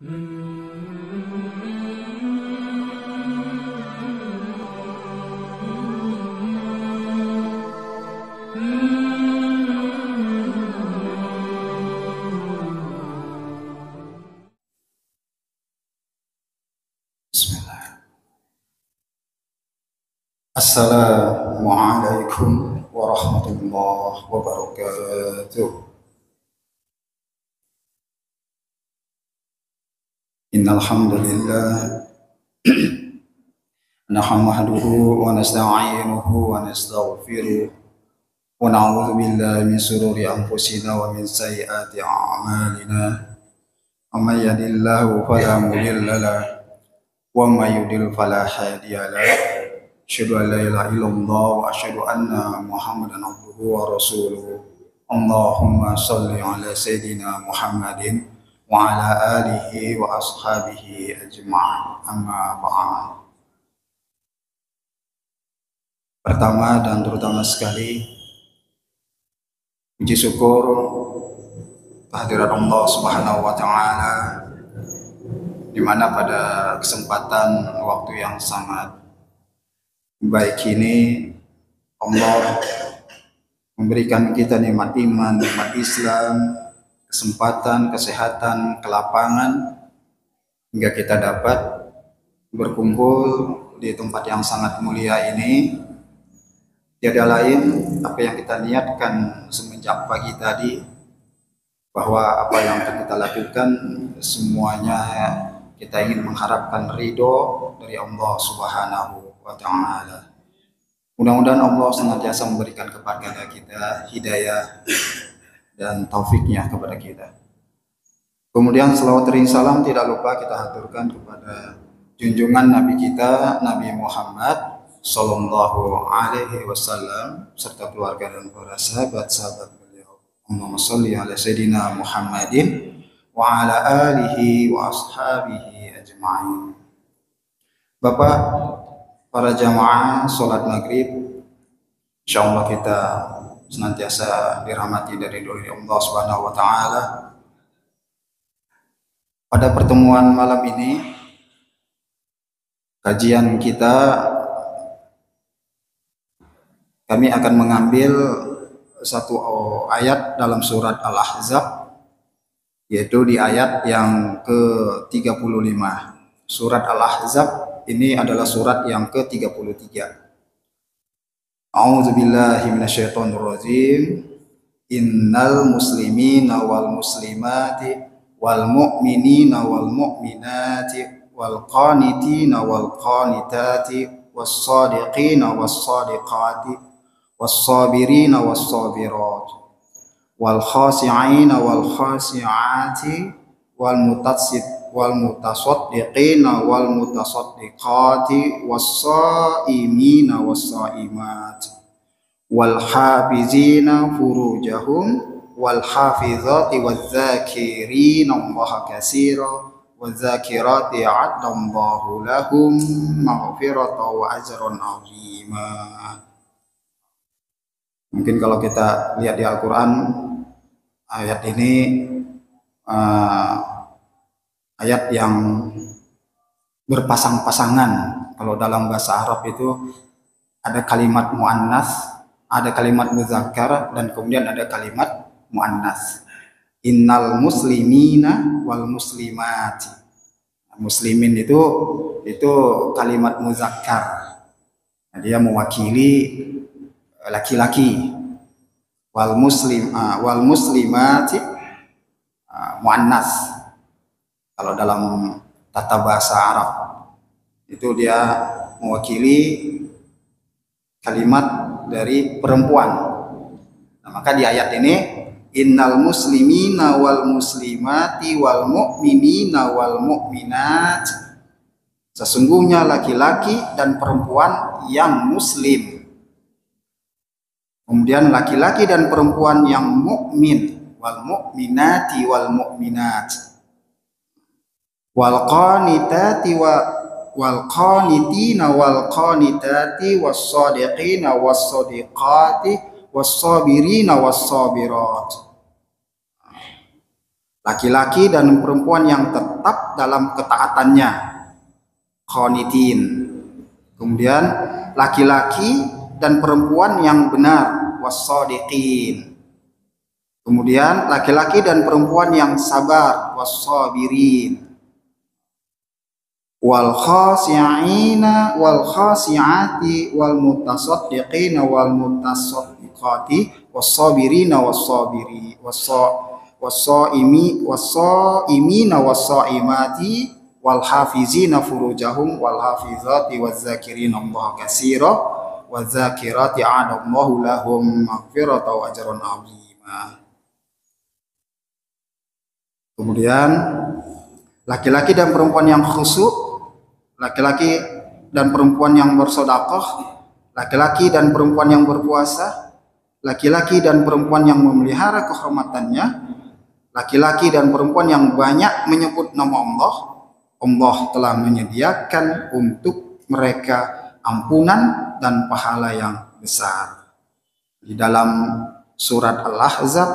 Bismillah. Assalamualaikum warahmatullahi wabarakatuh. Innal hamdalillah nahmaduhu wa nasta'inuhu wa nastaghfiruh wa na'udzu billahi min shururi anfusina wa min sayyiati a'malina. May yahdihillahu fala mudilla lahu wa may yudlil fala hadiya lahu. Asyhadu an la ilaha illallah wa asyhadu anna Muhammadan abduhu wa rasuluh. Allahumma shalli ala sayyidina Muhammadin wa ala alihi wa ashabihi ajma'in. Amma ba'd. Pertama dan terutama sekali, puji syukur kehadirat Allah Subhanahu wa taala, di mana pada kesempatan waktu yang sangat baik ini Allah memberikan kita nikmat iman, nikmat Islam, kesempatan, kesehatan, kelapangan, hingga kita dapat berkumpul di tempat yang sangat mulia ini. Tiada lain apa yang kita niatkan semenjak pagi tadi, bahwa apa yang akan kita lakukan semuanya kita ingin mengharapkan ridho dari Allah Subhanahu wa ta'ala. Mudah-mudahan Allah senantiasa memberikan kepada kita hidayah dan taufiknya kepada kita. Kemudian selawat dan salam tidak lupa kita haturkan kepada junjungan Nabi kita, Nabi Muhammad Sallallahu Alaihi Wasallam, serta keluarga dan para sahabat-sahabat beliau. Allahumma sholli ala sayyidina Muhammadin wa ala alihi wa ashabihi ajma'in. Bapak, para jamaah sholat maghrib, insyaallah kita senantiasa dirahmati dari Allah Subhanahu wa taala. Pada pertemuan malam ini, kajian kita, kami akan mengambil satu ayat dalam surat Al-Ahzab, yaitu di ayat yang ke-35. Surat Al-Ahzab ini adalah surat yang ke-33. A'udzubillahi minasyaitonirrajim. Innal muslimina wal muslimati wal mu'minina wal mu'minati wal qanitina wal qanitati was shadiqina was shadiqati was sabirina was sabirat wal khashi'ina wal khashi'ati wal mutasaddiqina wal mutasaddiqati was shaimina was shaimat wal hafizina furujahum wal hafizati waz zakirina Allaha katsira waz zakirati a'adallahu lahum maghfiratan wa ajran 'azima. Mungkin kalau kita lihat di Al-Quran, ayat ini ayat yang berpasang-pasangan. Kalau dalam bahasa Arab itu ada kalimat muannas, ada kalimat muzakkar, dan kemudian ada kalimat muannas. Innal muslimina wal muslimati. Muslimin itu kalimat muzakkar. Dia mewakili laki-laki. Wal muslimati muannas. Kalau dalam tata bahasa Arab itu dia mewakili kalimat dari perempuan. Nah, maka di ayat ini innal muslimina wal muslimati wal mu'minina wal mu'minat, sesungguhnya laki-laki dan perempuan yang muslim. Kemudian laki-laki dan perempuan yang mukmin, wal mu'minati wal mu'minat, wal qanitati wal qanitina wal qanitati was shadiqina was shadiqati was sabirina was sabirat. Laki-laki dan perempuan yang tetap dalam ketaatannya, qanitin. Kemudian laki-laki dan perempuan yang benar, wassadiqin. Kemudian laki-laki dan perempuan yang sabar, wassabirin. Wal khasi'ina wal khasi'ati wal mutasaddiqina wal mutasaddiqati wassabirina wassabiri wassaimina wassaimati wal hafizina furujahum wal hafizati wazakirina Allah katsira wazakirati a'adallahu lahum maghfiratan wa ajran 'azima. Kemudian laki-laki dan perempuan yang khusyuk, laki-laki dan perempuan yang bersedekah, laki-laki dan perempuan yang berpuasa, laki-laki dan perempuan yang memelihara kehormatannya, laki-laki dan perempuan yang banyak menyebut nama Allah. Allah telah menyediakan untuk mereka ampunan dan pahala yang besar. Di dalam surat Al-Ahzab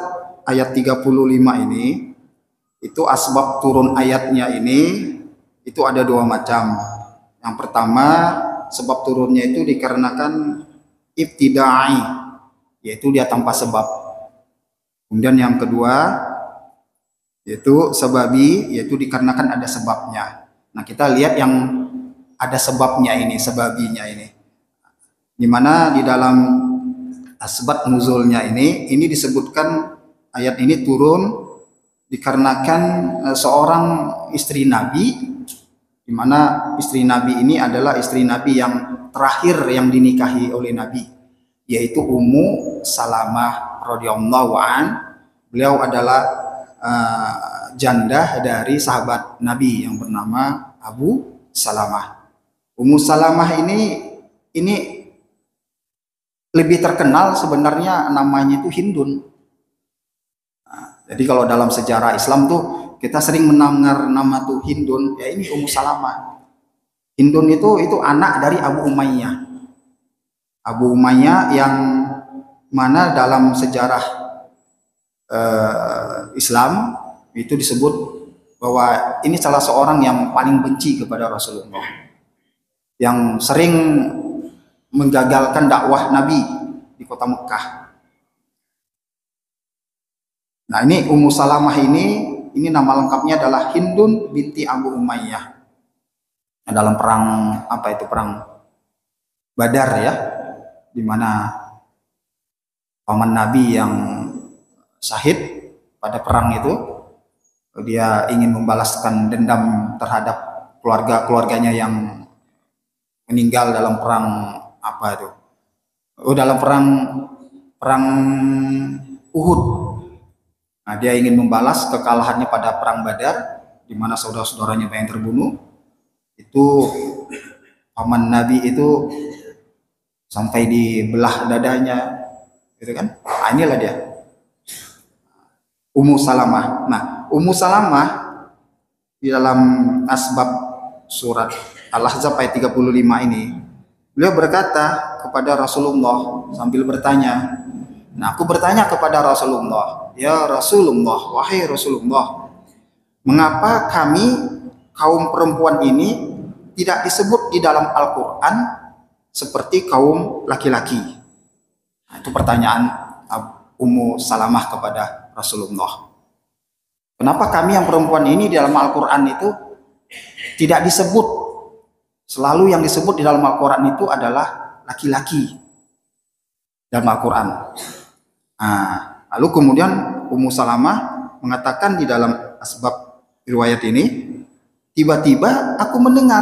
ayat 35 ini, itu asbab turun ayatnya ini itu ada dua macam. Yang pertama, sebab turunnya itu dikarenakan ibtidai, yaitu dia tanpa sebab. Kemudian yang kedua yaitu sababi, yaitu dikarenakan ada sebabnya. Nah, kita lihat yang ada sebabnya ini, sababinya ini. Dimana di dalam asbab nuzulnya ini disebutkan ayat ini turun dikarenakan seorang istri Nabi, di mana istri Nabi ini adalah istri Nabi yang terakhir yang dinikahi oleh Nabi, yaitu Ummu Salamah radhiyallahu an. Beliau adalah janda dari sahabat Nabi yang bernama Abu Salamah. Ummu Salamah ini lebih terkenal sebenarnya namanya itu Hindun. Jadi kalau dalam sejarah Islam tuh kita sering mendengar nama tuh Hindun, ya ini Ummu Salamah. Hindun itu anak dari Abu Umayyah. Abu Umayyah yang mana dalam sejarah Islam itu disebut bahwa ini salah seorang yang paling benci kepada Rasulullah, yang sering menggagalkan dakwah Nabi di kota Mekah. Nah, ini Ummu Salamah ini nama lengkapnya adalah Hindun binti Abu Umayyah. Nah, dalam perang perang Badar ya, di mana paman Nabi yang syahid pada perang itu, dia ingin membalaskan dendam terhadap keluarganya yang meninggal dalam perang dalam perang Uhud. Nah, dia ingin membalas kekalahannya pada perang Badar, di mana saudara-saudaranya banyak terbunuh. Itu paman Nabi itu sampai dibelah dadanya, gitu kan? Nah, inilah dia, Ummu Salamah. Nah, Ummu Salamah di dalam asbab surat Al-Ahzab ayat 35 ini, beliau berkata kepada Rasulullah sambil bertanya. Nah, aku bertanya kepada Rasulullah, ya Rasulullah, wahai Rasulullah, mengapa kami kaum perempuan ini tidak disebut di dalam Al-Quran seperti kaum laki-laki? Nah, itu pertanyaan Ummu Salamah kepada Rasulullah. Kenapa kami yang perempuan ini di dalam Al-Quran itu tidak disebut? Selalu yang disebut di dalam Al-Quran itu adalah laki-laki dalam Al-Quran. Nah, lalu kemudian Ummu Salamah mengatakan di dalam asbab riwayat ini, tiba-tiba aku mendengar,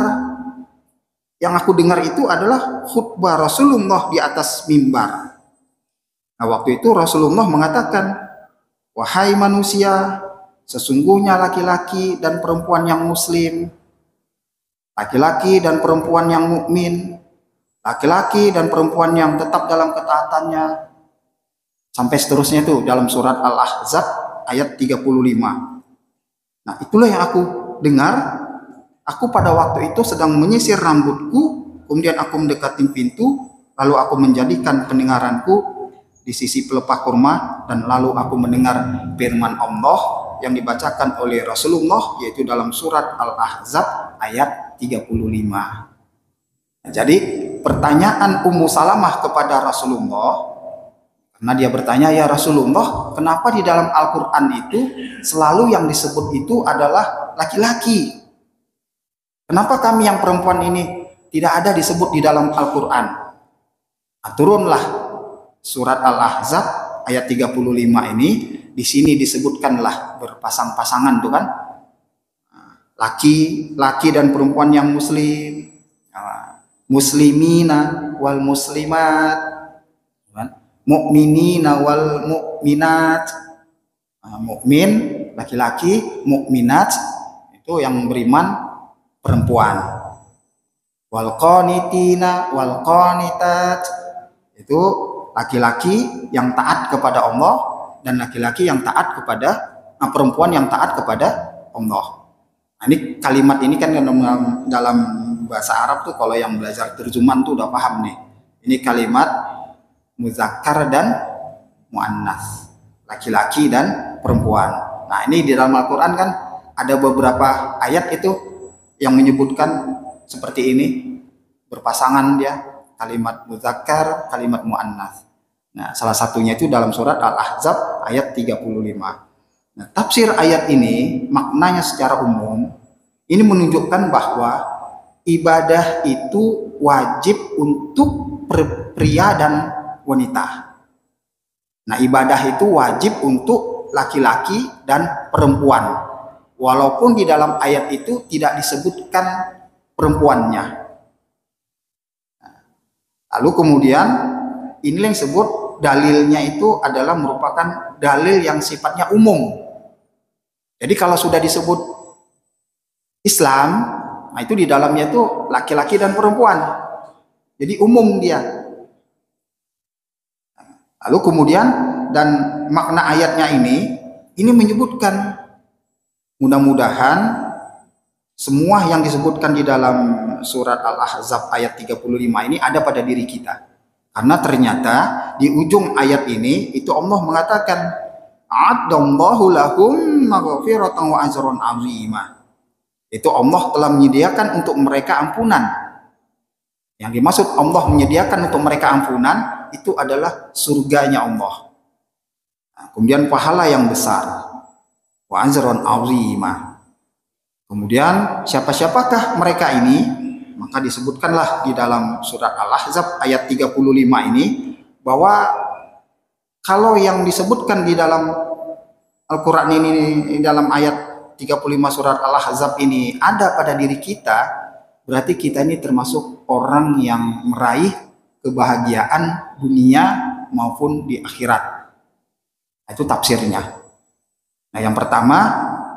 yang aku dengar itu adalah khutbah Rasulullah di atas mimbar. Nah, waktu itu Rasulullah mengatakan, wahai manusia, sesungguhnya laki-laki dan perempuan yang muslim, laki-laki dan perempuan yang mukmin, laki-laki dan perempuan yang tetap dalam ketaatannya, sampai seterusnya itu dalam surat Al-Ahzab ayat 35. Nah, itulah yang aku dengar. Aku pada waktu itu sedang menyisir rambutku, kemudian aku mendekati pintu, lalu aku menjadikan pendengaranku di sisi pelepah kurma, dan lalu aku mendengar firman Allah yang dibacakan oleh Rasulullah, yaitu dalam surat Al-Ahzab ayat 35. Jadi pertanyaan Ummu Salamah kepada Rasulullah, karena dia bertanya, ya Rasulullah, kenapa di dalam Al-Quran itu selalu yang disebut itu adalah laki-laki? Kenapa kami yang perempuan ini tidak ada disebut di dalam Al-Quran? Nah, turunlah surat Al-Ahzab ayat 35 ini. Di sini disebutkanlah berpasang-pasangan tuh kan, laki dan perempuan yang muslim, muslimina wal muslimat, mukminina wal mukminat, mukmin laki-laki, mukminat itu yang beriman perempuan, wal qanitina wal qanitat itu laki-laki yang taat kepada Allah dan laki-laki yang taat kepada perempuan yang taat kepada Allah. Nah, ini kalimat ini kan dalam bahasa Arab tuh kalau yang belajar terjemahan tuh udah paham nih. Ini kalimat muzakkar dan muannas, laki-laki dan perempuan. Nah, ini di dalam Al-Qur'an kan ada beberapa ayat itu yang menyebutkan seperti ini, berpasangan dia, kalimat muzakkar, kalimat muannas. Nah, salah satunya itu dalam surat Al-Ahzab ayat 35. Nah, tafsir ayat ini maknanya secara umum ini menunjukkan bahwa ibadah itu wajib untuk pria dan wanita. Nah, ibadah itu wajib untuk laki-laki dan perempuan. Walaupun di dalam ayat itu tidak disebutkan perempuannya. Lalu kemudian ini yang disebut dalilnya itu adalah merupakan dalil yang sifatnya umum. Jadi kalau sudah disebut Islam, nah itu di dalamnya itu laki-laki dan perempuan. Jadi umum dia. Lalu kemudian dan makna ayatnya ini menyebutkan mudah-mudahan semua yang disebutkan di dalam surat Al-Ahzab ayat 35 ini ada pada diri kita. Karena ternyata di ujung ayat ini itu Allah mengatakan a'addallahu lahum maghfiratan wa ajran 'azima. Itu Allah telah menyediakan untuk mereka ampunan. Yang dimaksud Allah menyediakan untuk mereka ampunan itu adalah surganya Allah. Nah, kemudian pahala yang besar wa ajran 'azima. Kemudian siapa-siapakah mereka ini? Maka disebutkanlah di dalam surat Al-Ahzab ayat 35 ini bahwa kalau yang disebutkan di dalam Al-Quran ini, dalam ayat 35 surat Al-Ahzab ini ada pada diri kita, berarti kita ini termasuk orang yang meraih kebahagiaan dunia maupun di akhirat. Itu tafsirnya. Nah, yang pertama,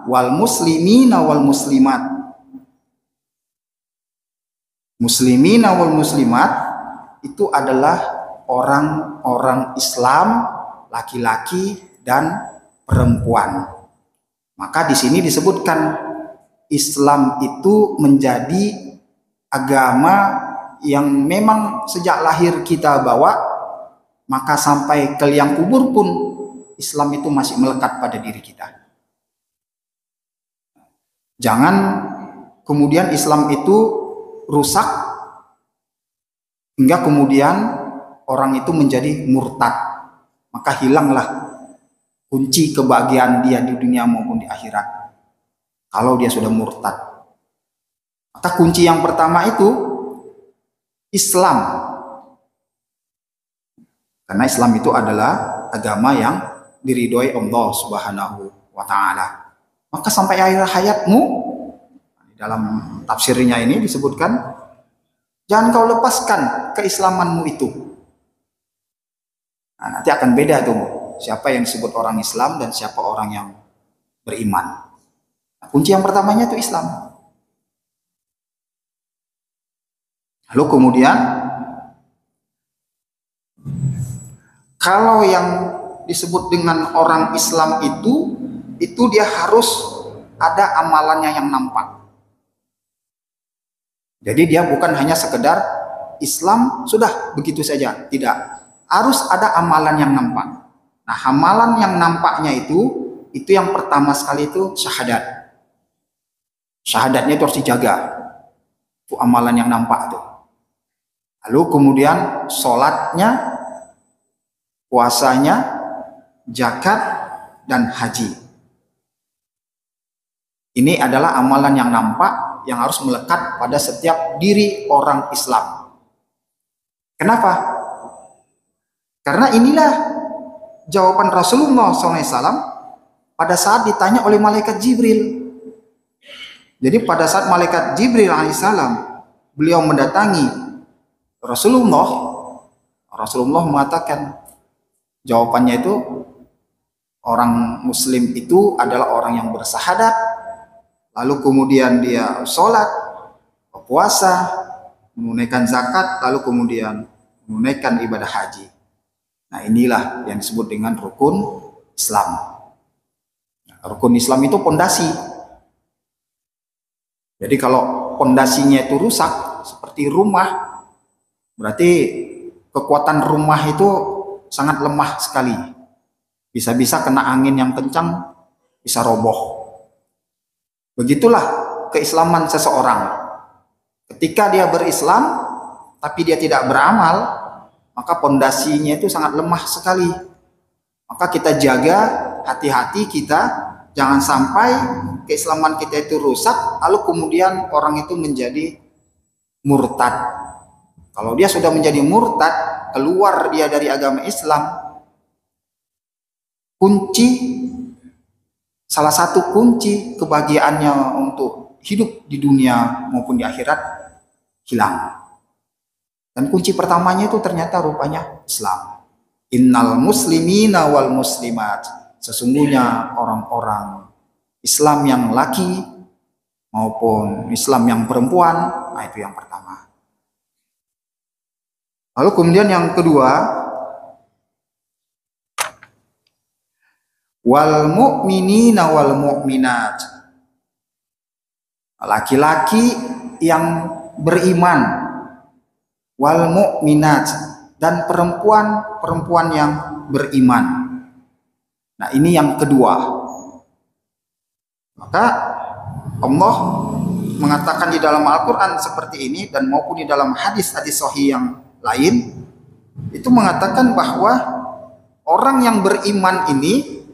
wal muslimina wal muslimat. Muslimina wal muslimat itu adalah orang-orang Islam, laki-laki dan perempuan. Maka di sini disebutkan Islam itu menjadi agama yang memang sejak lahir kita bawa, maka sampai ke liang kubur pun Islam itu masih melekat pada diri kita. Jangan kemudian Islam itu rusak hingga kemudian orang itu menjadi murtad, maka hilanglah kunci kebahagiaan dia di dunia maupun di akhirat kalau dia sudah murtad. Maka kunci yang pertama itu Islam, karena Islam itu adalah agama yang diridhoi Allah Subhanahu wa Ta'ala. Maka sampai akhir hayatmu, dalam tafsirnya ini disebutkan, jangan kau lepaskan keislamanmu itu. Nah, nanti akan beda tuh siapa yang disebut orang Islam dan siapa orang yang beriman. Nah, kunci yang pertamanya itu Islam. Lalu kemudian kalau yang disebut dengan orang Islam itu dia harus ada amalannya yang nampak. Jadi dia bukan hanya sekedar Islam sudah begitu saja, tidak. Harus ada amalan yang nampak. Nah, amalan yang nampaknya itu itu yang pertama sekali itu syahadat. Syahadatnya itu harus dijaga. Itu amalan yang nampak tuh. Lalu kemudian sholatnya, puasanya, zakat, dan haji. Ini adalah amalan yang nampak yang harus melekat pada setiap diri orang Islam. Kenapa? Karena inilah jawaban Rasulullah SAW pada saat ditanya oleh malaikat Jibril. Jadi pada saat malaikat Jibril alaihissalam beliau mendatangi Rasulullah mengatakan jawabannya itu orang muslim itu adalah orang yang bersyahadat, lalu kemudian dia sholat, puasa, menunaikan zakat, lalu kemudian menunaikan ibadah haji. Nah, inilah yang disebut dengan rukun Islam. Nah, rukun Islam itu pondasi. Jadi kalau pondasinya itu rusak seperti rumah, berarti kekuatan rumah itu sangat lemah sekali. Bisa-bisa kena angin yang kencang, bisa roboh. Begitulah keislaman seseorang. Ketika dia berislam, tapi dia tidak beramal, maka pondasinya itu sangat lemah sekali. Maka kita jaga hati-hati kita, jangan sampai keislaman kita itu rusak, lalu kemudian orang itu menjadi murtad. Kalau dia sudah menjadi murtad, keluar dia dari agama Islam, salah satu kunci kebahagiaannya untuk hidup di dunia maupun di akhirat hilang. Dan kunci pertamanya itu ternyata rupanya Islam. Innal muslimina wal muslimat. Sesungguhnya orang-orang Islam yang laki maupun Islam yang perempuan, nah itu yang pertama. Lalu kemudian yang kedua, wal mu'minina wal mu'minat. Laki-laki yang beriman, wal mu'minat, dan perempuan-perempuan yang beriman. Nah, ini yang kedua. Maka Allah mengatakan di dalam Al-Quran seperti ini, dan maupun di dalam hadis-hadis sahih yang lain, itu mengatakan bahwa orang yang beriman ini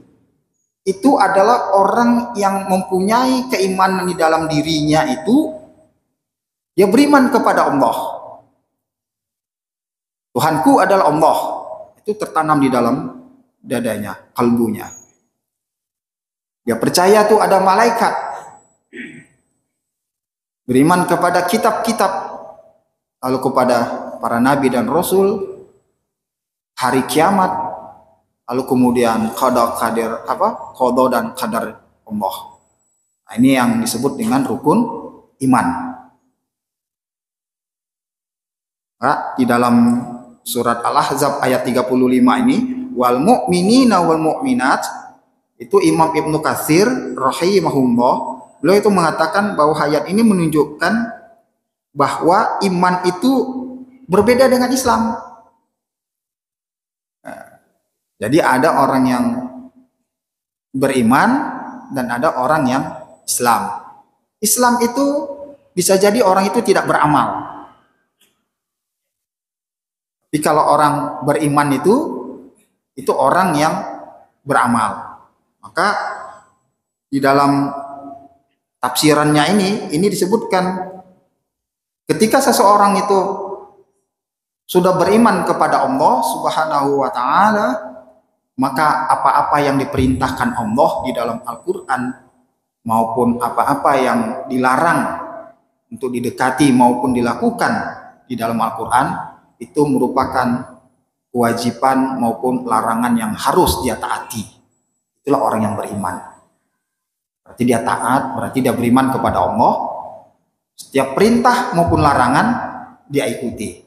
itu adalah orang yang mempunyai keimanan di dalam dirinya itu, dia beriman kepada Allah. Tuhanku adalah Allah. Itu tertanam di dalam dadanya, kalbunya. Dia percaya tuh ada malaikat. Beriman kepada kitab-kitab, lalu kepada para nabi dan rasul, hari kiamat, lalu kemudian qada dan qadar Allah. Nah, ini yang disebut dengan rukun iman. Nah, di dalam surat Al-Ahzab ayat 35 ini, wal mu'minina wal mu'minat, itu Imam Ibnu Katsir rahimahullah, beliau itu mengatakan bahwa ayat ini menunjukkan bahwa iman itu berbeda dengan Islam. Jadi ada orang yang beriman dan ada orang yang Islam. Islam itu bisa jadi orang itu tidak beramal. Tapi kalau orang beriman itu orang yang beramal. Maka di dalam tafsirannya ini disebutkan ketika seseorang itu sudah beriman kepada Allah Subhanahu wa taala, maka apa-apa yang diperintahkan Allah di dalam Al-Quran maupun apa-apa yang dilarang untuk didekati maupun dilakukan di dalam Al-Quran, itu merupakan kewajiban maupun larangan yang harus dia taati. Itulah orang yang beriman. Berarti dia taat, berarti dia beriman kepada Allah. Setiap perintah maupun larangan dia ikuti.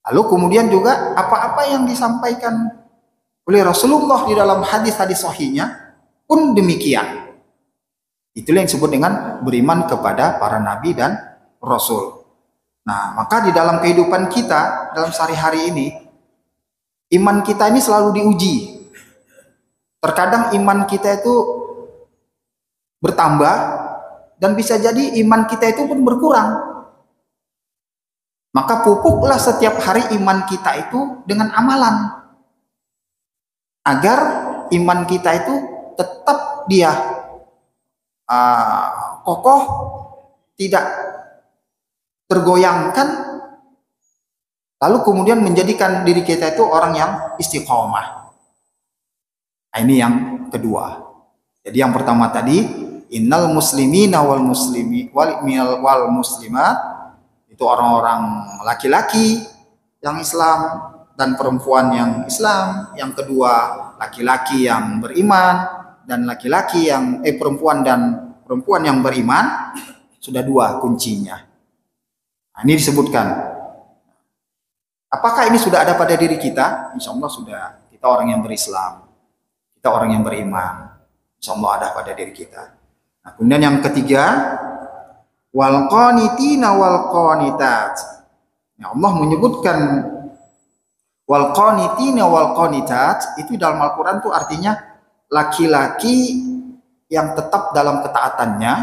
Lalu kemudian juga apa-apa yang disampaikan oleh Rasulullah di dalam hadis-hadis sahihnya pun demikian. Itulah yang disebut dengan beriman kepada para nabi dan rasul. Nah, maka di dalam kehidupan kita dalam sehari-hari ini, iman kita ini selalu diuji. Terkadang iman kita itu bertambah dan bisa jadi iman kita itu pun berkurang. Maka pupuklah setiap hari iman kita itu dengan amalan, agar iman kita itu tetap dia kokoh, tidak tergoyangkan, lalu kemudian menjadikan diri kita itu orang yang istiqomah. Nah, ini yang kedua. Jadi yang pertama tadi, innal muslimina wal muslimat, itu orang-orang laki-laki yang Islam dan perempuan yang Islam. Yang kedua, laki-laki yang beriman dan laki-laki yang perempuan yang beriman. Sudah dua kuncinya. Nah, ini disebutkan. Apakah ini sudah ada pada diri kita? Insya Allah sudah. Kita orang yang berislam, kita orang yang beriman. Insya Allah ada pada diri kita. Nah, kemudian yang ketiga, wal qanitina wal qanitat. Ya, Allah menyebutkan wal qanitina wal qanitat itu dalam Al-Qur'an itu artinya laki-laki yang tetap dalam ketaatannya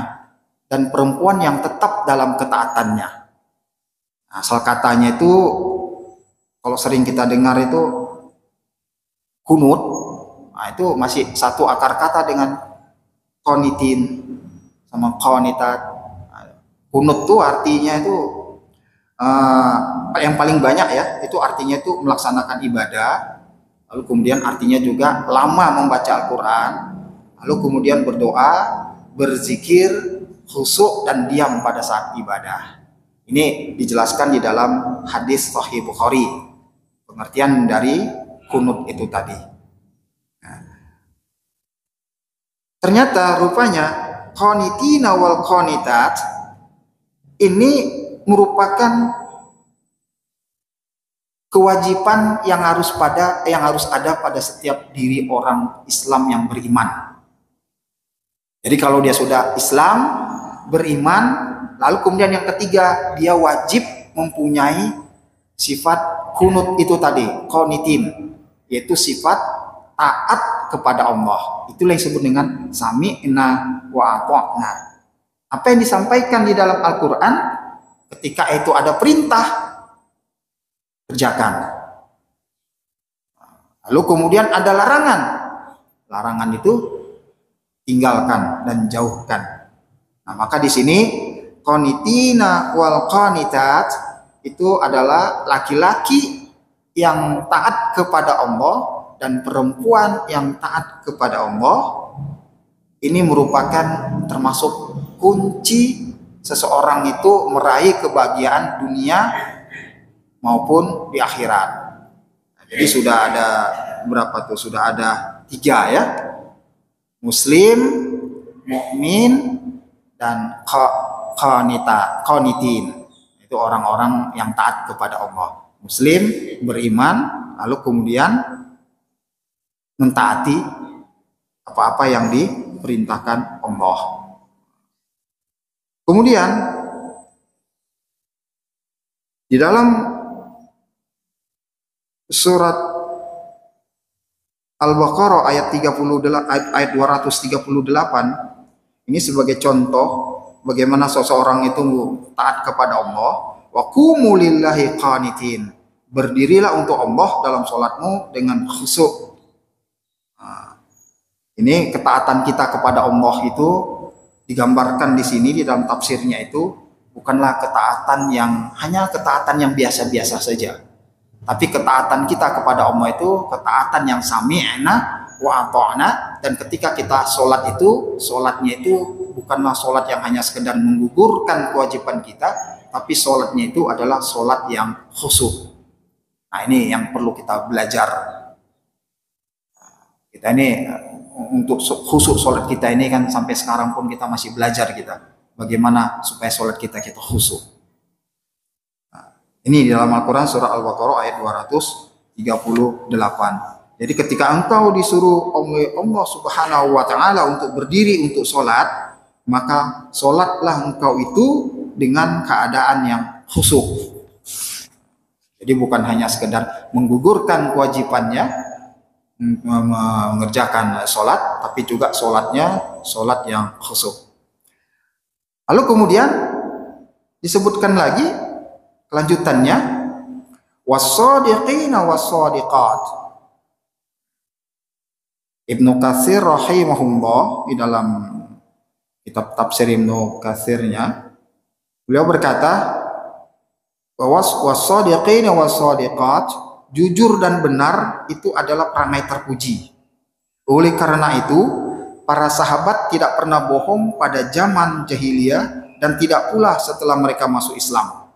dan perempuan yang tetap dalam ketaatannya. Nah, asal katanya itu kalau sering kita dengar itu kunut, nah itu masih satu akar kata dengan qanitin sama qanitat. Kunut tuh artinya itu yang paling banyak ya, itu artinya itu melaksanakan ibadah, lalu kemudian artinya juga lama membaca Al-Quran, lalu kemudian berdoa, berzikir, khusyuk dan diam pada saat ibadah. Ini dijelaskan di dalam hadis Sahih Bukhari, pengertian dari kunut itu tadi. Nah, ternyata rupanya qanitina wal qanitat ini merupakan kewajiban yang harus ada pada setiap diri orang Islam yang beriman. Jadi kalau dia sudah Islam, beriman, lalu kemudian yang ketiga, dia wajib mempunyai sifat kunut itu tadi, qanitin, yaitu sifat taat kepada Allah. Itulah yang disebut dengan sami'na wa ata'na. Apa yang disampaikan di dalam Al-Quran, ketika itu ada perintah, kerjakan. Lalu kemudian ada larangan. Larangan itu tinggalkan dan jauhkan. Nah, maka di sini qanitina wal qanitat itu adalah laki-laki yang taat kepada Allah dan perempuan yang taat kepada Allah. Ini merupakan termasuk kunci seseorang itu meraih kebahagiaan dunia maupun di akhirat. Nah, jadi sudah ada berapa tuh? Sudah ada 3 ya. Muslim, mukmin, dan qanitin. Itu orang-orang yang taat kepada Allah. Muslim, beriman, lalu kemudian mentaati apa-apa yang diperintahkan Allah. Kemudian di dalam surat Al-Baqarah ayat 238 ini sebagai contoh bagaimana seseorang itu taat kepada Allah. Wa qumu lillahi qanitin. Berdirilah untuk Allah dalam sholatmu dengan khusyuk. Nah, ini ketaatan kita kepada Allah itu digambarkan di sini di dalam tafsirnya itu bukanlah ketaatan yang hanya ketaatan yang biasa-biasa saja, tapi ketaatan kita kepada Allah itu ketaatan yang sami'na wa ata'na. Dan ketika kita sholat itu, sholatnya itu bukanlah sholat yang hanya sekedar menggugurkan kewajiban kita, tapi sholatnya itu adalah sholat yang khusyuk. Nah, ini yang perlu kita belajar. Kita ini untuk khusyuk sholat kita ini kan sampai sekarang pun kita masih belajar kita bagaimana supaya sholat kita khusyuk. Nah, ini di dalam Al-Quran surah Al-Baqarah ayat 238. Jadi ketika engkau disuruh oleh Allah Subhanahu wa Ta'ala untuk berdiri untuk sholat, maka sholatlah engkau itu dengan keadaan yang khusyuk. Jadi bukan hanya sekedar menggugurkan kewajibannya, mengerjakan sholat, tapi juga sholatnya sholat yang khusyuk. Lalu kemudian disebutkan lagi kelanjutannya, was-shadiqina was-shadiqat. Ibnu Katsir rahimahullah di dalam kitab tafsir Ibnu Katsirnya, beliau berkata bahwa was-shadiqina was-shadiqat, jujur dan benar itu adalah perangai terpuji. Oleh karena itu, para sahabat tidak pernah bohong pada zaman jahiliyah dan tidak pula setelah mereka masuk Islam.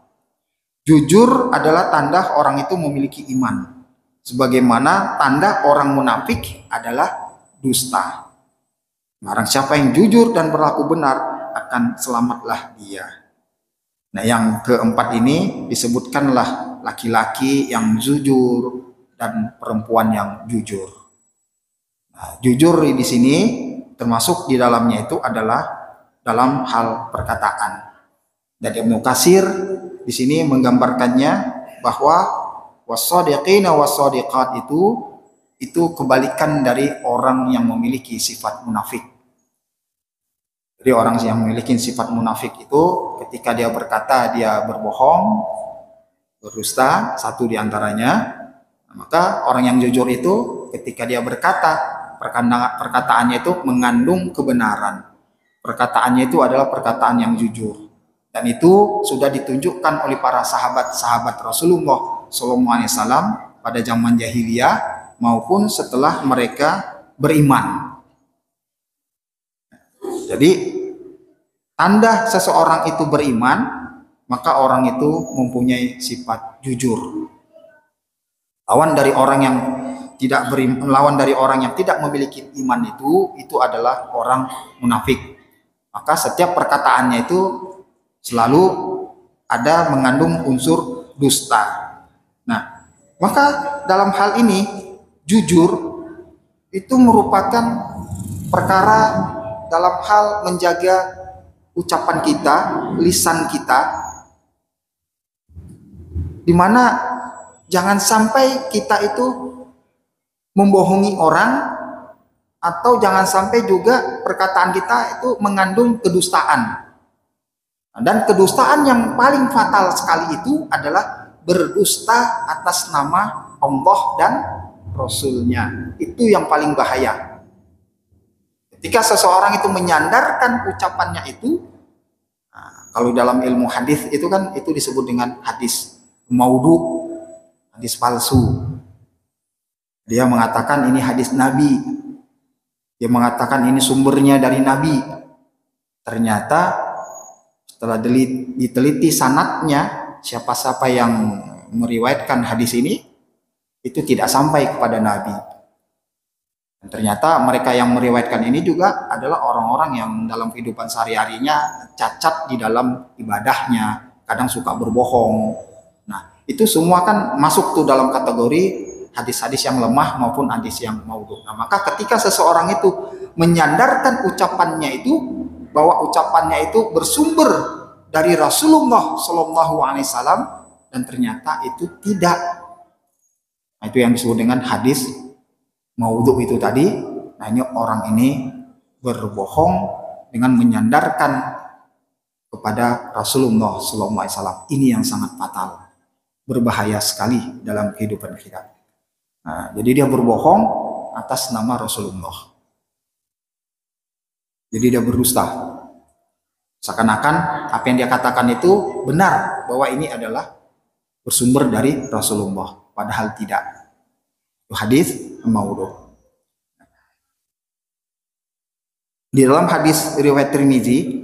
Jujur adalah tanda orang itu memiliki iman, sebagaimana tanda orang munafik adalah dusta. Barang siapa yang jujur dan berlaku benar, akan selamatlah dia. Nah, yang keempat ini disebutkanlah laki-laki yang jujur dan perempuan yang jujur. Nah, jujur di sini termasuk di dalamnya itu adalah dalam hal perkataan. Dan Ibnu Katsir di sini menggambarkannya bahwa was-shadiqina was-shadiqat itu kebalikan dari orang yang memiliki sifat munafik. Jadi orang yang memiliki sifat munafik itu ketika dia berkata dia berbohong, berdusta, satu di antaranya. Maka orang yang jujur itu ketika dia berkata, perkataannya itu mengandung kebenaran. Perkataannya itu adalah perkataan yang jujur. Dan itu sudah ditunjukkan oleh para sahabat-sahabat Rasulullah SAW pada zaman jahiliyah maupun setelah mereka beriman. Jadi tanda seseorang itu beriman, maka orang itu mempunyai sifat jujur. Lawan dari orang yang tidak memiliki iman itu adalah orang munafik. Maka setiap perkataannya itu selalu ada mengandung unsur dusta. Nah, maka dalam hal ini jujur itu merupakan perkara dalam hal menjaga ucapan kita, lisan kita, di mana jangan sampai kita itu membohongi orang, atau jangan sampai juga perkataan kita itu mengandung kedustaan. Dan kedustaan yang paling fatal sekali itu adalah berdusta atas nama Allah dan Rasulnya. Itu yang paling bahaya. Ketika seseorang itu menyandarkan ucapannya itu, kalau dalam ilmu hadis itu kan itu disebut dengan hadis maudhu, hadis palsu. Dia mengatakan ini hadis Nabi. Dia mengatakan ini sumbernya dari Nabi. Ternyata setelah diteliti sanadnya, siapa-siapa yang meriwayatkan hadis ini itu tidak sampai kepada Nabi. Dan ternyata mereka yang meriwayatkan ini juga adalah orang-orang yang dalam kehidupan sehari-harinya cacat di dalam ibadahnya, kadang suka berbohong. Nah, itu semua kan masuk tuh dalam kategori hadis-hadis yang lemah maupun hadis yang maudhu. Nah, maka ketika seseorang itu menyandarkan ucapannya itu bahwa ucapannya itu bersumber dari Rasulullah SAW dan ternyata itu tidak. Nah, itu yang disebut dengan hadis maudhu itu tadi. Nah, ini orang ini berbohong dengan menyandarkan kepada Rasulullah SAW. Ini yang sangat fatal, berbahaya sekali dalam kehidupan kita. Nah, jadi dia berbohong atas nama Rasulullah. Jadi dia berdusta. Seakan-akan apa yang dia katakan itu benar, bahwa ini adalah bersumber dari Rasulullah, padahal tidak. Itu hadis maudhu. Di dalam hadis riwayat Tirmizi,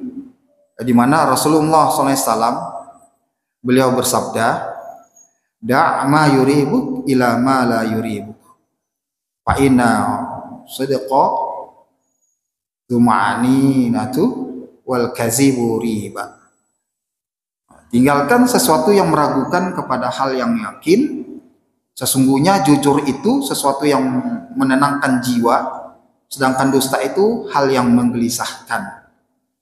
di mana Rasulullah SAW beliau bersabda, da' ma yuribuk ila ma la yuribuk fa inna sidqa tumaninatu wal kazibu riba. Tinggalkan sesuatu yang meragukan kepada hal yang yakin. Sesungguhnya jujur itu sesuatu yang menenangkan jiwa, sedangkan dusta itu hal yang menggelisahkan.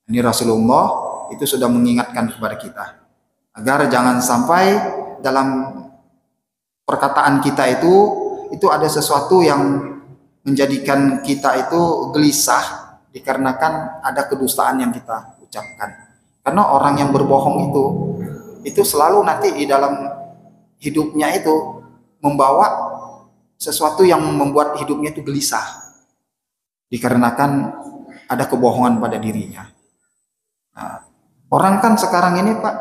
Ini Rasulullah itu sudah mengingatkan kepada kita agar jangan sampai dalam perkataan kita itu ada sesuatu yang menjadikan kita itu gelisah dikarenakan ada kedustaan yang kita ucapkan. Karena orang yang berbohong itu selalu nanti di dalam hidupnya itu membawa sesuatu yang membuat hidupnya itu gelisah dikarenakan ada kebohongan pada dirinya. Nah, orang kan sekarang ini Pak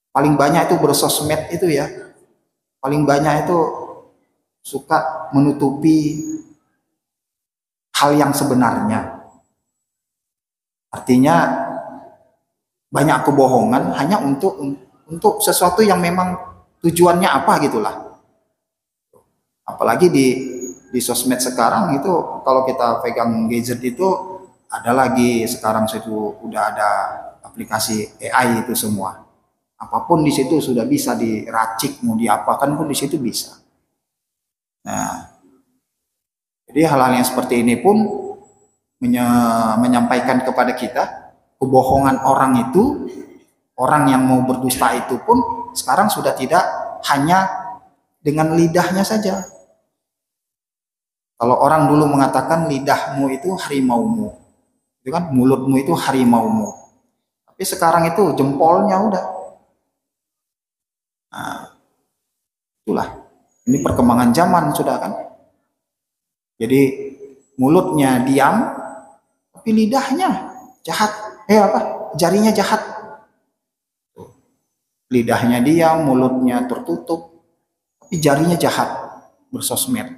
paling banyak itu bersosmed itu ya, paling banyak itu suka menutupi hal yang sebenarnya. Artinya banyak kebohongan hanya untuk sesuatu yang memang tujuannya apa gitulah. Apalagi di sosmed sekarang itu kalau kita pegang gadget itu ada lagi sekarang itu udah ada aplikasi AI itu semua. Apapun di situ sudah bisa diracik, mau diapakan pun di situ bisa. Nah, jadi hal-hal yang seperti ini pun menyampaikan kepada kita kebohongan orang itu, orang yang mau berdusta itu pun sekarang sudah tidak hanya dengan lidahnya saja. Kalau orang dulu mengatakan lidahmu itu harimaumu, itu kan mulutmu itu harimaumu. Tapi sekarang itu jempolnya udah. Nah, itulah. Ini perkembangan zaman sudah kan. Jadi mulutnya diam, tapi lidahnya jahat. Jarinya jahat. Lidahnya diam, mulutnya tertutup, tapi jarinya jahat bersosmed.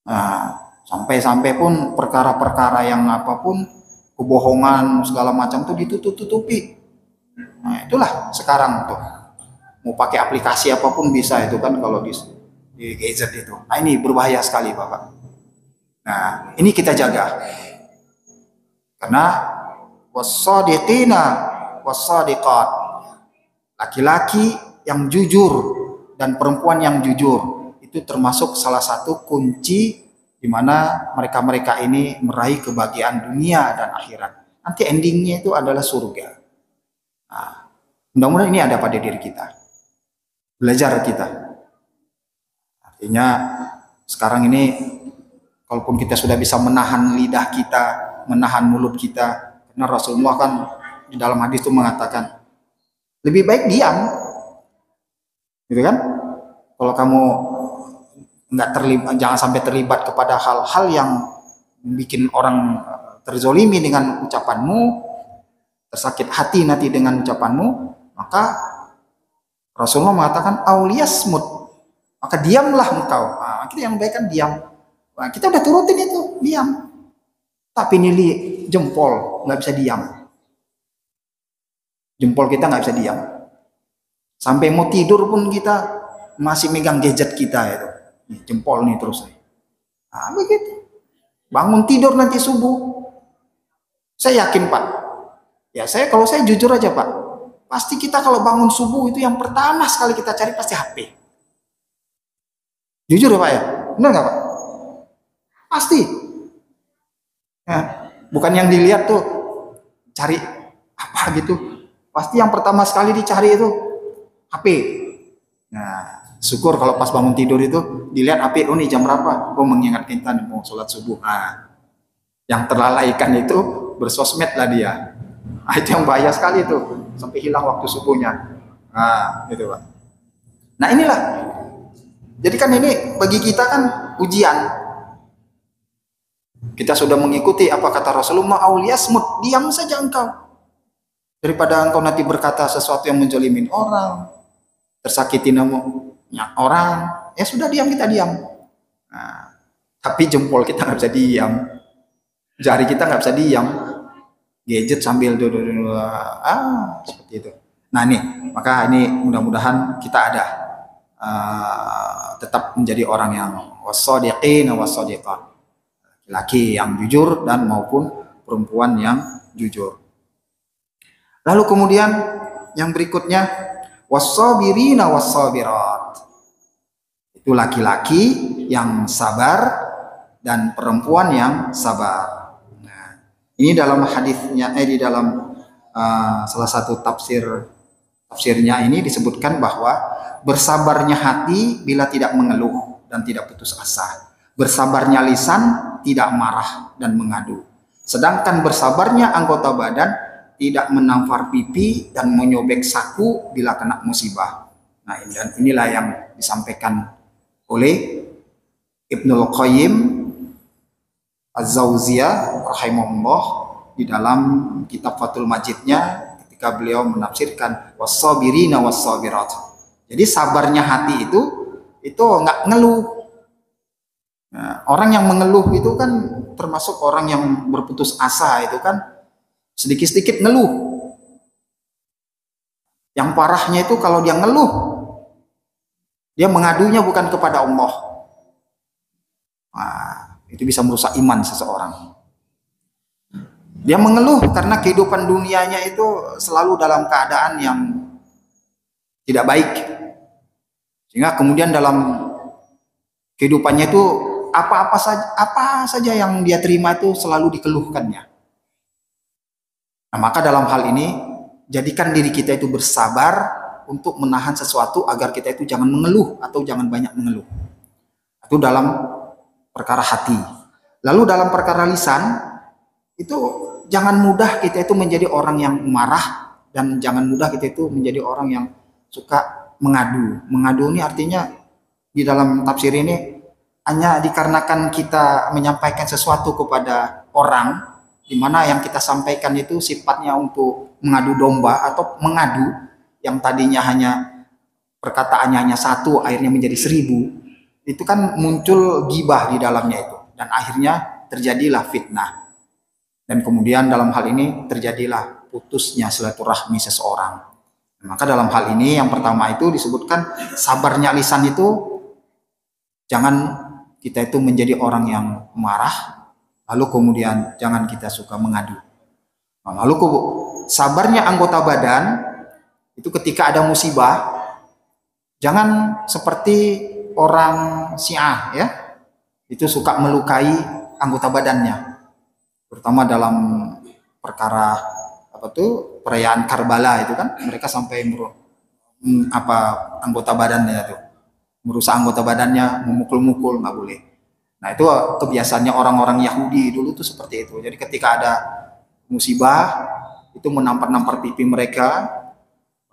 Nah, sampai-sampai pun perkara-perkara yang apapun, kebohongan segala macam tuh ditutup-tutupi. Nah, itulah sekarang tuh. Mau pakai aplikasi apapun bisa itu kan kalau di gadget itu. Nah, ini berbahaya sekali Bapak. Nah, ini kita jaga. Karena wassadiqina wassadiqat. Laki-laki yang jujur dan perempuan yang jujur itu termasuk salah satu kunci di mana mereka-mereka ini meraih kebahagiaan dunia dan akhirat. Nanti endingnya itu adalah surga. Nah, mudah-mudahan ini ada pada diri kita. Belajar kita. Artinya sekarang ini kalaupun kita sudah bisa menahan lidah kita, menahan mulut kita, karena Rasulullah kan di dalam hadis itu mengatakan lebih baik diam, gitu kan? Kalau kamu nggak terlibat, jangan sampai terlibat kepada hal-hal yang bikin orang terzolimi dengan ucapanmu, tersakit hati nanti dengan ucapanmu, maka Rasulullah mengatakan auliyasmut, maka diamlah engkau. Nah, kita yang baik kan diam. Nah, kita udah turutin itu, diam. Tapi nili jempol nggak bisa diam. Jempol kita nggak bisa diam. Sampai mau tidur pun kita masih megang gadget kita itu. Nih, jempol nih terus. Nah, begitu. Bangun tidur nanti subuh. Saya yakin Pak. Ya kalau saya jujur aja Pak. Pasti kita kalau bangun subuh itu yang pertama sekali kita cari pasti HP. Jujur ya Pak ya? Benar nggak Pak? Pasti. Nah, bukan yang dilihat tuh cari apa gitu. Pasti yang pertama sekali dicari itu HP. Nah, syukur kalau pas bangun tidur itu dilihat HP, oh nih jam berapa? Oh mengingatkan kita mau sholat subuh. Nah, yang terlalaikan itu bersosmed lah dia. Nah, itu yang bahaya sekali itu, sampai hilang waktu subuhnya. Nah, gitu Pak. Nah inilah. Jadi kan ini bagi kita kan ujian. Kita sudah mengikuti apa kata Rasulullah, auliyasmut, diam saja engkau. Daripada engkau nanti berkata sesuatu yang menjolimin orang, tersakiti namanya orang, ya sudah diam, kita diam. Nah, tapi jempol kita nggak bisa diam, jari kita nggak bisa diam, gadget sambil seperti itu. Nah nih, maka ini mudah-mudahan kita ada tetap menjadi orang yang wassadiqin wassadiqat, laki yang jujur dan maupun perempuan yang jujur. Lalu kemudian yang berikutnya wassabirina wassabirat, itu laki-laki yang sabar dan perempuan yang sabar. Nah, ini dalam hadisnya di dalam salah satu tafsirnya ini disebutkan bahwa bersabarnya hati bila tidak mengeluh dan tidak putus asa, Bersabarnya lisan tidak marah dan mengadu. Sedangkan bersabarnya anggota badan tidak menampar pipi dan menyobek saku bila kena musibah. Nah, dan inilah yang disampaikan oleh Ibnul Qayyim Az-Zauziyah rahimahullah di dalam kitab Fathul Majidnya ketika beliau menafsirkan was-sabirina was-sabirat. Jadi sabarnya hati itu nggak ngeluh. Nah, orang yang mengeluh itu kan termasuk orang yang berputus asa, itu kan sedikit-sedikit ngeluh. Yang parahnya itu kalau dia ngeluh, dia mengadunya bukan kepada Allah. Nah, itu bisa merusak iman seseorang. Dia mengeluh karena kehidupan dunianya itu selalu dalam keadaan yang tidak baik. Sehingga kemudian dalam kehidupannya itu apa saja yang dia terima itu selalu dikeluhkannya. Nah, maka dalam hal ini jadikan diri kita itu bersabar untuk menahan sesuatu agar kita itu jangan mengeluh atau jangan banyak mengeluh. Itu dalam perkara hati. Lalu dalam perkara lisan itu jangan mudah kita itu menjadi orang yang marah dan jangan mudah kita itu menjadi orang yang suka mengadu. Mengadu ini artinya di dalam tafsir ini hanya dikarenakan kita menyampaikan sesuatu kepada orang, di mana yang kita sampaikan itu sifatnya untuk mengadu domba atau mengadu, yang tadinya hanya perkataannya hanya satu, akhirnya menjadi 1000, itu kan muncul gibah di dalamnya itu, dan akhirnya terjadilah fitnah, dan kemudian dalam hal ini terjadilah putusnya silaturahmi seseorang. Maka dalam hal ini yang pertama itu disebutkan sabarnya lisan itu, jangan kita itu menjadi orang yang marah, lalu kemudian jangan kita suka mengadu. Lalu sabarnya anggota badan itu ketika ada musibah, jangan seperti orang Syiah ya, itu suka melukai anggota badannya, terutama dalam perkara perayaan Karbala itu kan mereka sampai anggota badannya itu, merusak anggota badannya, memukul-mukul, nggak boleh. Nah, itu kebiasaannya orang-orang Yahudi dulu tuh seperti itu. Jadi ketika ada musibah itu menampar-nampar pipi mereka,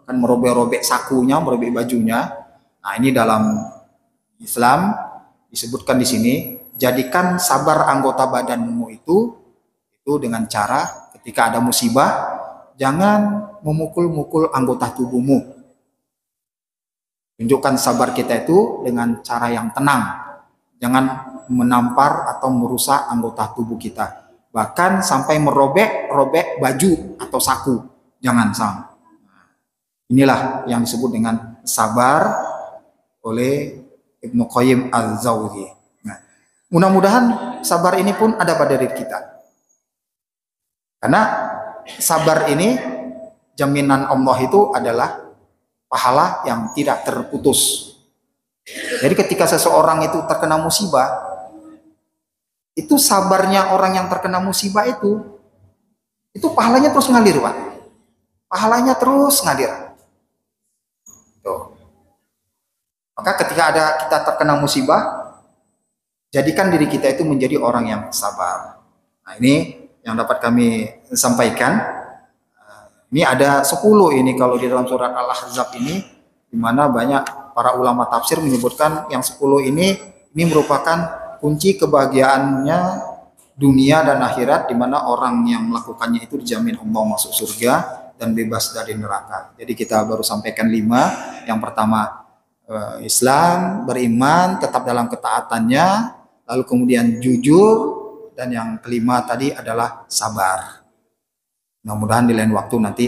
akan merobek-robek sakunya, merobek bajunya. Nah, ini dalam Islam disebutkan di sini, jadikan sabar anggota badanmu itu dengan cara ketika ada musibah jangan memukul-mukul anggota tubuhmu. Tunjukkan sabar kita itu dengan cara yang tenang. Jangan menampar atau merusak anggota tubuh kita. Bahkan sampai merobek-robek baju atau saku. Jangan sampai. Inilah yang disebut dengan sabar oleh Ibnu Qayyim Az-Zauziyah. Nah, mudah-mudahan sabar ini pun ada pada diri kita. Karena sabar ini jaminan Allah itu adalah pahala yang tidak terputus. Jadi ketika seseorang itu terkena musibah, itu sabarnya orang yang terkena musibah itu pahalanya terus ngalir, Pak. Pahalanya terus ngalir. Tuh. Maka ketika kita terkena musibah, jadikan diri kita itu menjadi orang yang sabar. Nah, ini yang dapat kami sampaikan. Ini ada 10 ini kalau di dalam surat Al-Ahzab ini, di mana banyak para ulama tafsir menyebutkan yang 10 ini merupakan kunci kebahagiaannya dunia dan akhirat, di mana orang yang melakukannya itu dijamin Allah masuk surga dan bebas dari neraka. Jadi kita baru sampaikan 5. Yang pertama Islam, beriman, tetap dalam ketaatannya, lalu kemudian jujur, dan yang kelima tadi adalah sabar. Mudah-mudahan di lain waktu nanti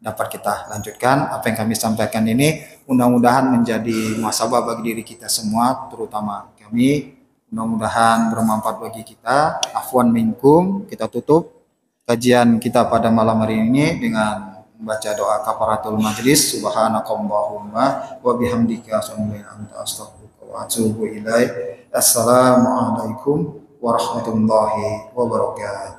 dapat kita lanjutkan apa yang kami sampaikan ini. Mudah-mudahan menjadi muhasabah bagi diri kita semua, terutama kami. Mudah-mudahan bermanfaat bagi kita. Afwan minkum. Kita tutup kajian kita pada malam hari ini dengan membaca doa kafaratul majlis. Subhanakallahumma wa bihamdika astaghfiruka wa atubu ilaik. Assalamualaikum warahmatullahi wabarakatuh.